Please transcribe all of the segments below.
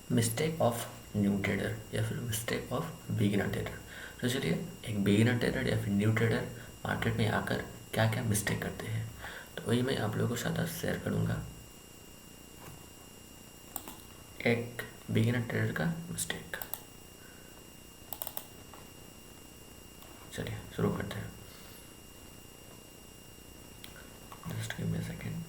Mistake of new trader या फिर mistake of beginner trader. तो चलिए, एक बिगिनर ट्रेडर या फिर न्यू ट्रेडर मार्केट में आकर क्या क्या मिस्टेक करते हैं, तो वही मैं आप लोगों के साथ आज शेयर करूँगा। एक बिगिनर ट्रेडर का मिस्टेक। चलिए शुरू करते हैं। Just give me a second.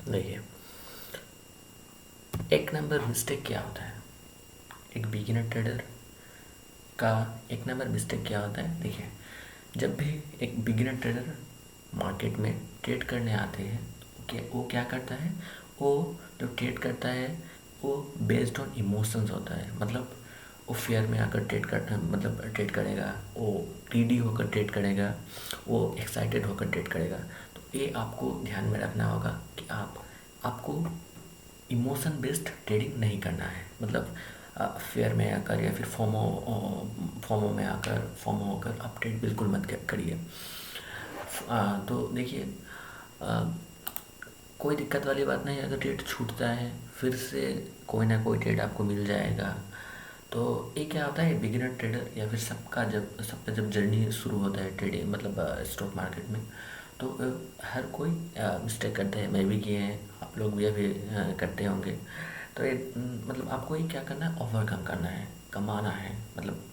देखिए, एक नंबर मिस्टेक क्या होता है, एक बिगिनर ट्रेडर का एक नंबर मिस्टेक क्या होता है। देखिए, जब भी एक बिगिनर ट्रेडर मार्केट में ट्रेड करने आते हैं, वो क्या करता है, वो जो ट्रेड करता है वो बेस्ड ऑन इमोशंस होता है। मतलब वो फेयर में आकर ट्रेड करेगा, वो ग्रीडी होकर ट्रेड करेगा, वो एक्साइटेड होकर ट्रेड करेगा। तो ये आपको ध्यान में रखना होगा कि आपको इमोशन बेस्ड ट्रेडिंग नहीं करना है। मतलब फेयर में आकर या फिर फोमो में आकर फोमो होकर आप ट्रेड बिल्कुल मत करिए। तो देखिए, कोई दिक्कत वाली बात नहीं, अगर ट्रेड छूटता है फिर से कोई ना कोई ट्रेड आपको मिल जाएगा। तो ये क्या होता है, बिगिनर ट्रेडर या फिर सबका जब जर्नी शुरू होता है ट्रेडिंग मतलब स्टॉक मार्केट में, तो हर कोई मिस्टेक करते हैं, मैं भी किए हैं, आप लोग भी अभी करते होंगे। तो ये मतलब आपको ये क्या करना है, ओवरकम करना है, कमाना है। मतलब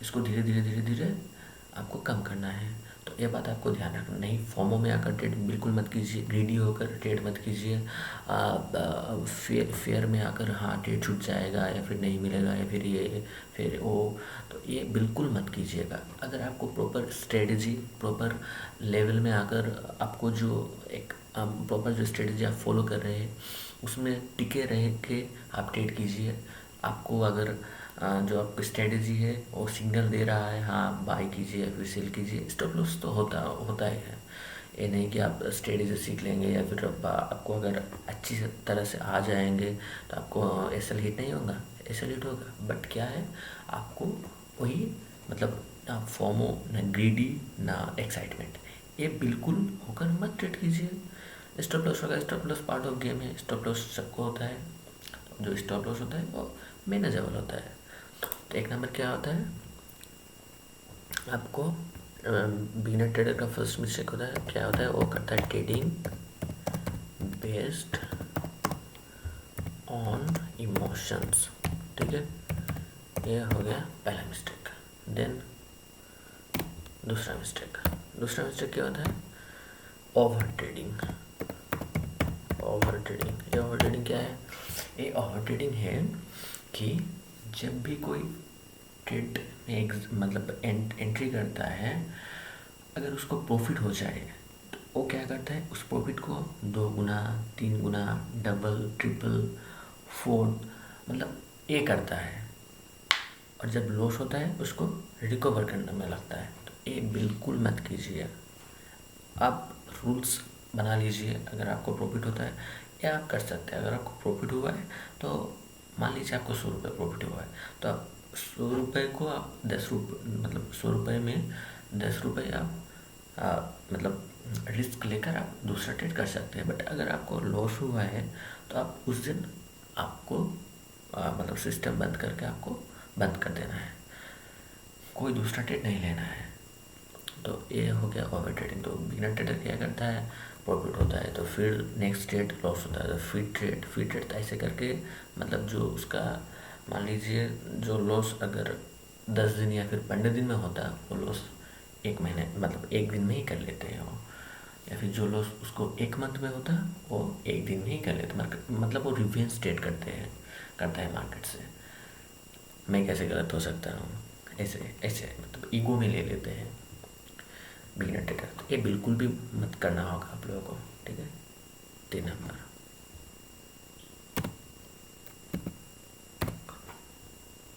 इसको धीरे धीरे धीरे धीरे आपको कम करना है। तो ये बात आपको ध्यान रखना, नहीं फोमो में आकर ट्रेड बिल्कुल मत कीजिए, ग्रीडी होकर ट्रेड मत कीजिए। फेयर में आकर हाँ ट्रेड छूट जाएगा या फिर नहीं मिलेगा या फिर वो, तो ये बिल्कुल मत कीजिएगा। अगर आपको प्रॉपर स्ट्रेटजी, प्रॉपर लेवल में आकर आपको जो एक प्रॉपर जो स्ट्रेटजी आप फॉलो कर रहे हैं उसमें टिके रह के आप ट्रेड कीजिए। आपको अगर जो आपकी स्ट्रेटजी है वो सिग्नल दे रहा है हाँ बाई कीजिए या फिर सेल कीजिए, स्टॉप लॉस तो होता ही है। ये नहीं कि आप स्ट्रेटजी सीख लेंगे या फिर आपको अगर अच्छी तरह से आ जाएंगे तो आपको एसएल हिट नहीं होगा, एसएल हिट होगा, बट क्या है आपको वही मतलब ना फोमो ना ग्रीडी ना एक्साइटमेंट, ये बिल्कुल होकर मत ट्रेड कीजिए। स्टॉप लॉस होगा, stop loss part of game है, स्टॉप लॉस सबको होता है। जो स्टॉप लॉस होता है वो मैनेजेबल होता है। तो एक नंबर क्या होता है, आपको बिगिनर ट्रेडर का फर्स्ट मिस्टेक होता है, क्या होता है, वो करता है ट्रेडिंग बेस्ड ऑन इमोशंस। ठीक है, ये हो गया पहला मिस्टेक। देन दूसरा मिस्टेक क्या होता है, ओवर ट्रेडिंग। ये ओवर ट्रेडिंग क्या है, ये ओवर ट्रेडिंग है कि जब भी कोई ट्रेड में मतलब एंट्री करता है, अगर उसको प्रॉफिट हो जाए तो वो क्या करता है, उस प्रॉफिट को 2 गुना 3 गुना डबल ट्रिपल फोर्थ मतलब ये करता है, और जब लॉस होता है उसको रिकवर करने में लगता है। तो ये बिल्कुल मत कीजिए। आप रूल्स बना लीजिए, अगर आपको प्रॉफिट होता है या आप कर सकते हैं। अगर आपको प्रॉफिट हुआ है तो मान लीजिए आपको 100 रुपये प्रॉफिट हुआ है, तो आप 100 रुपये को आप 10 रुपये मतलब 100 रुपये में 10 रुपये आप मतलब रिस्क लेकर आप दूसरा ट्रेड कर सकते हैं। बट अगर आपको लॉस हुआ है तो आप उस दिन आपको मतलब सिस्टम बंद करके आपको बंद कर देना है, कोई दूसरा ट्रेड नहीं लेना है। तो ये हो गया ओवर ट्रेडिंग। तो बिगिनर ट्रेडर क्या करता है, प्रॉफिट होता है तो फिर नेक्स्ट ट्रेड लॉस होता है तो फिर ट्रेड ऐसे करके मतलब जो उसका मान लीजिए जो लॉस अगर 10 दिन या फिर 15 दिन में होता है वो लॉस 1 महीने मतलब 1 दिन में ही कर लेते हैं वो, या फिर जो लॉस उसको 1 मंथ में होता है वो 1 दिन में ही कर लेते हैं। मतलब वो रिवेंज ट्रेड करता है मार्केट से। मैं कैसे गलत हो सकता हूँ, ऐसे ऐसे मतलब ईगो में ले लेते हैं बिगिनर ट्रेडर। तो ये बिल्कुल भी मत करना होगा आप लोगों को। ठीक है, 3 नंबर।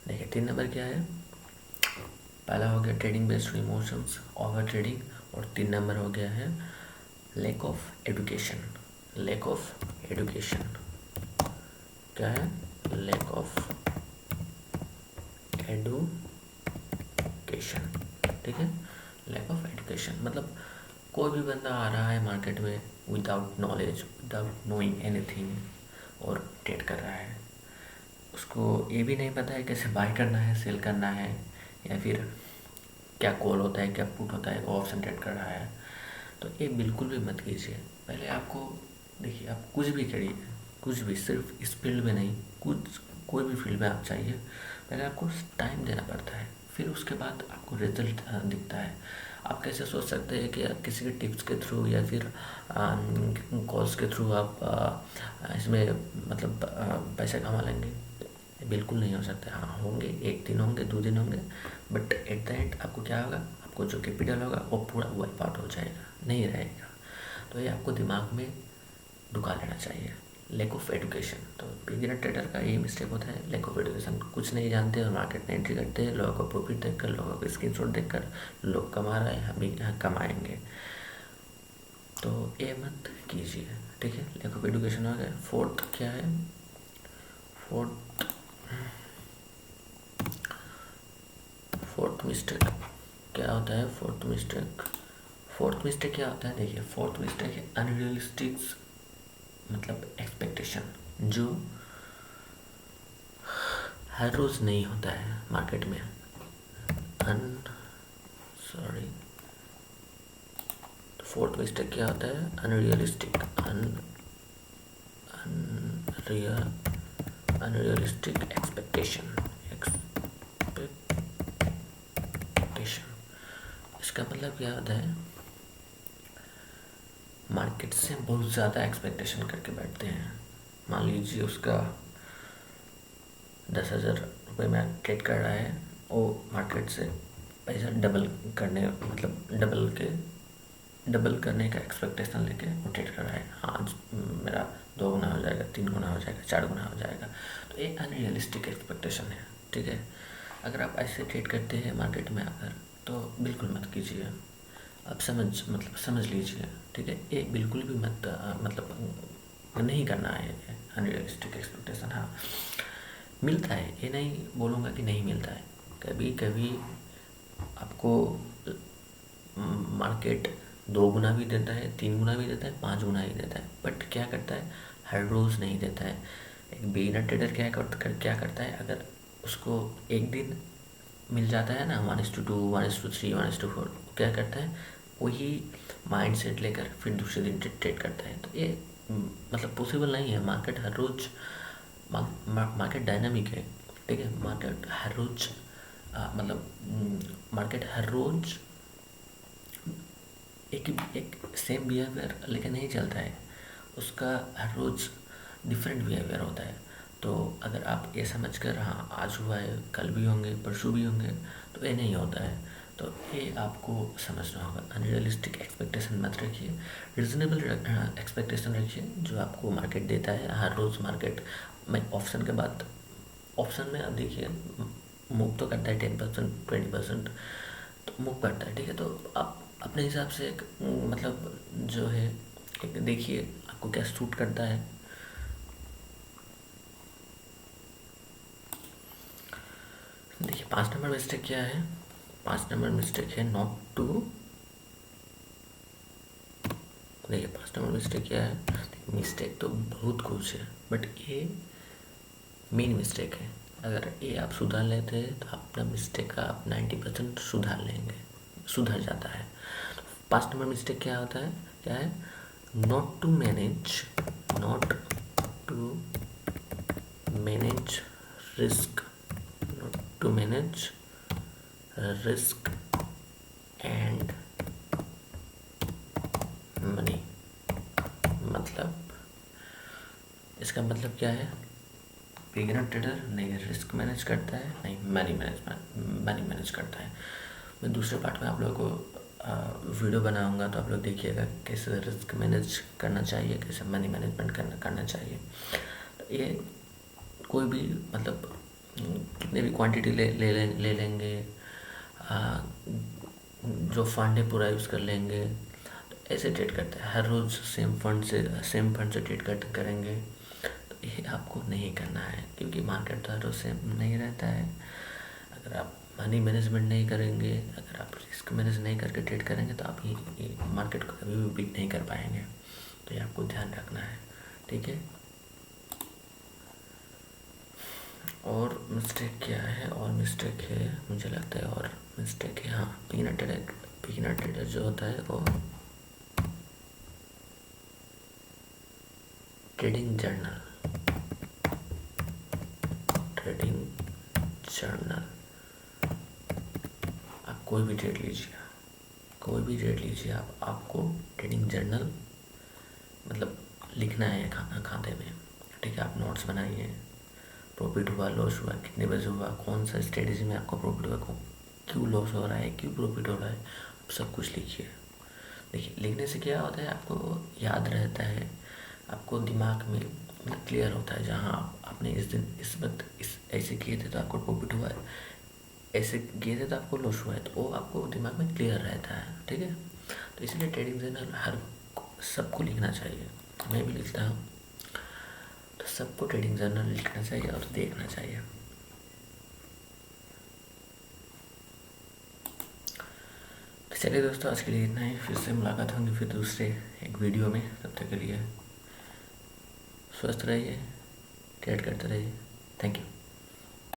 देखिए 3 नंबर क्या है, पहला हो गया trading based emotions, over trading, और 3 नंबर हो गया है lack of education. Lack of education क्या है? लैक ऑफ एडुकेशन, ठीक है। लैक ऑफ एजुकेशन मतलब कोई भी बंदा आ रहा है मार्केट में without knowledge, without knowing anything, और ट्रेड कर रहा है। उसको ये भी नहीं पता है कैसे बाय करना है, सेल करना है, या फिर क्या कॉल होता है, क्या पुट होता है, वो ऑप्शन ट्रेड कर रहा है। तो ये बिल्कुल भी मत कीजिए। पहले आपको देखिए, आप कुछ भी करिए, कुछ भी, सिर्फ इस फील्ड में नहीं, कुछ कोई भी फील्ड में आप चाहिए, पहले आपको टाइम देना पड़ता है, फिर उसके बाद आपको रिजल्ट दिखता है। आप कैसे सोच सकते हैं कि किसी के टिप्स के थ्रू या फिर कॉल्स के थ्रू आप इसमें मतलब पैसे कमा लेंगे? बिल्कुल नहीं हो सकता। हाँ, होंगे, 1 दिन होंगे, 2 दिन होंगे, बट एट द एंड आपको क्या होगा? आपको जो कैपिटल होगा वो पूरा वाइप आउट हो जाएगा, नहीं रहेगा। तो ये आपको दिमाग में ढुका लेना चाहिए, लैक ऑफ एजुकेशन। तो बिगिनर ट्रेडर का यही मिस्टेक होता है, लैक ऑफ एजुकेशन। कुछ नहीं जानते और मार्केट में एंट्री करते हैं, लोगों को प्रॉफिट देखकर, लोगों को स्क्रीनशॉट देखकर लोग कमा रहे हैं, हम भी यहाँ कमाएंगे। तो ये मत कीजिए, ठीक है। लैक ऑफ एजुकेशन हो गया। फोर्थ क्या है? फोर्थ फोर्थ मिस्टेक क्या होता है? फोर्थ मिस्टेक क्या होता है? देखिए, फोर्थ मिस्टेक है अनरियलिस्टिक मतलब एक्सपेक्टेशन, जो हर रोज़ नहीं होता है मार्केट में। सॉरी, फोर्थ मिस्टेक क्या होता है? Unrealistic unrealistic expectation. इसका मतलब क्या होता है? मार्केट से बहुत ज़्यादा एक्सपेक्टेशन करके बैठते हैं। मान लीजिए उसका 10,000 रुपये में ट्रेड कर रहा है, वो मार्केट से पैसा डबल करने मतलब डबल करने का एक्सपेक्टेशन लेके वो ट्रेड कर रहा है। हाँ, आज मेरा 2 गुना हो जाएगा, 3 गुना हो जाएगा, 4 गुना हो जाएगा। तो ये अनरियलिस्टिक एक्सपेक्टेशन है, ठीक है। अगर आप ऐसे ट्रेड करते हैं मार्केट में आकर, तो बिल्कुल मत कीजिए। आप समझ लीजिए, ठीक है। ये बिल्कुल भी मत मतलब नहीं करना है अनरियलिस्टिक एक्सपेक्टेशन। हाँ, मिलता है, ये नहीं बोलूँगा कि नहीं मिलता है। कभी कभी आपको मार्केट 2 गुना भी देता है, 3 गुना भी देता है, 5 गुना ही देता है, बट क्या करता है? हर रोज़ नहीं देता है। एक बिगिनर ट्रेडर क्या करता है? अगर उसको एक दिन मिल जाता है ना 1:2, 1:3, 1:4, क्या करता है? वही माइंड सेट लेकर फिर दूसरे दिन ट्रेड करता है। तो ये मतलब पॉसिबल नहीं है। मार्केट हर रोज़ मार्केट डायनामिक है, ठीक है। मार्केट हर रोज़ मार्केट हर रोज़ एक सेम बिहेवियर लेके नहीं चलता है, उसका हर रोज़ डिफरेंट बिहेवियर होता है। तो अगर आप ये समझ कर हाँ आज हुआ है, कल भी होंगे, परसों भी होंगे, तो ये नहीं होता है। तो ये आपको समझना होगा। अनरियलिस्टिक एक्सपेक्टेशन मत रखिए, रिजनेबल एक्सपेक्टेशन रखिए, जो आपको मार्केट देता है हर रोज़। मार्केट में ऑप्शन के बाद ऑप्शन में अब देखिए मूव तो करता है 10%, 20%, तो मूव करता है, ठीक है। तो आप अपने हिसाब से एक मतलब जो है एक देखिए आपको क्या सूट करता है। देखिए 5 नंबर मिस्टेक क्या है? 5 नंबर मिस्टेक है नॉट टू। देखिए 5 नंबर मिस्टेक क्या है? मिस्टेक तो बहुत कुछ है, बट ये मेन मिस्टेक है। अगर ये आप सुधार लेते हैं तो अपना मिस्टेक का आप 90% सुधर जाता है। 5 नंबर मिस्टेक क्या होता है? क्या है? Not to manage risk, not to manage risk and money. मतलब इसका मतलब क्या है? बिगिनर ट्रेडर नहीं रिस्क मैनेज करता है, नहीं मनी मैनेज करता है। मैं दूसरे पार्ट में आप लोगों को वीडियो बनाऊंगा, तो आप लोग देखिएगा कैसे रिस्क मैनेज करना चाहिए, कैसे मनी मैनेजमेंट करना चाहिए। तो ये कोई भी मतलब कितने भी क्वांटिटी ले लेंगे, जो फंड है पूरा यूज़ कर लेंगे। तो ऐसे ट्रेड करते हैं, हर रोज़ सेम फंड से ट्रेड करेंगे, तो ये आपको नहीं करना है, क्योंकि मार्केट तो हर रोज़ सेम नहीं रहता है। अगर आप मनी मैनेजमेंट नहीं करेंगे, अगर आप रिस्क मैनेज नहीं करके ट्रेड करेंगे, तो आप ये मार्केट को कभी भी बीट नहीं कर पाएंगे। तो ये आपको ध्यान रखना है, ठीक है। और मिस्टेक क्या है, और मिस्टेक है, मुझे लगता है और मिस्टेक है, हाँ, बिगिनर ट्रेडर जो होता है वो ट्रेडिंग जर्नल आप कोई भी ट्रेड लीजिए, आपको ट्रेडिंग जर्नल मतलब लिखना है खाते में, ठीक है। आप नोट्स बनाइए, प्रॉफिट हुआ, लॉस हुआ, कितने बजे हुआ, कौन सा स्ट्रेटेजी में आपको प्रॉफिट हुआ, क्यों लॉस हो रहा है, क्यों प्रॉफिट हो रहा है, आप सब कुछ लिखिए। देखिए, लिखने से क्या होता है, आपको याद रहता है, आपको दिमाग में मतलब क्लियर होता है। जहाँ आपने इस दिन इस वक्त ऐसे किए थे तो आपको प्रॉफिट हुआ है, ऐसे किए थे तो आपको लॉस हुआ है, तो वो आपको दिमाग में क्लियर रहता है, ठीक है। तो इसलिए ट्रेडिंग जर्नल हर सबको लिखना चाहिए, मैं भी लिखता हूँ। तो सबको ट्रेडिंग जर्नल लिखना चाहिए और देखना चाहिए। तो चलिए दोस्तों, आज के लिए इतना ही, फिर से मुलाकात होंगी फिर दूसरे एक वीडियो में। तब तक के लिए स्वस्थ रहिए, ट्रेड करते रहिए। Thank you.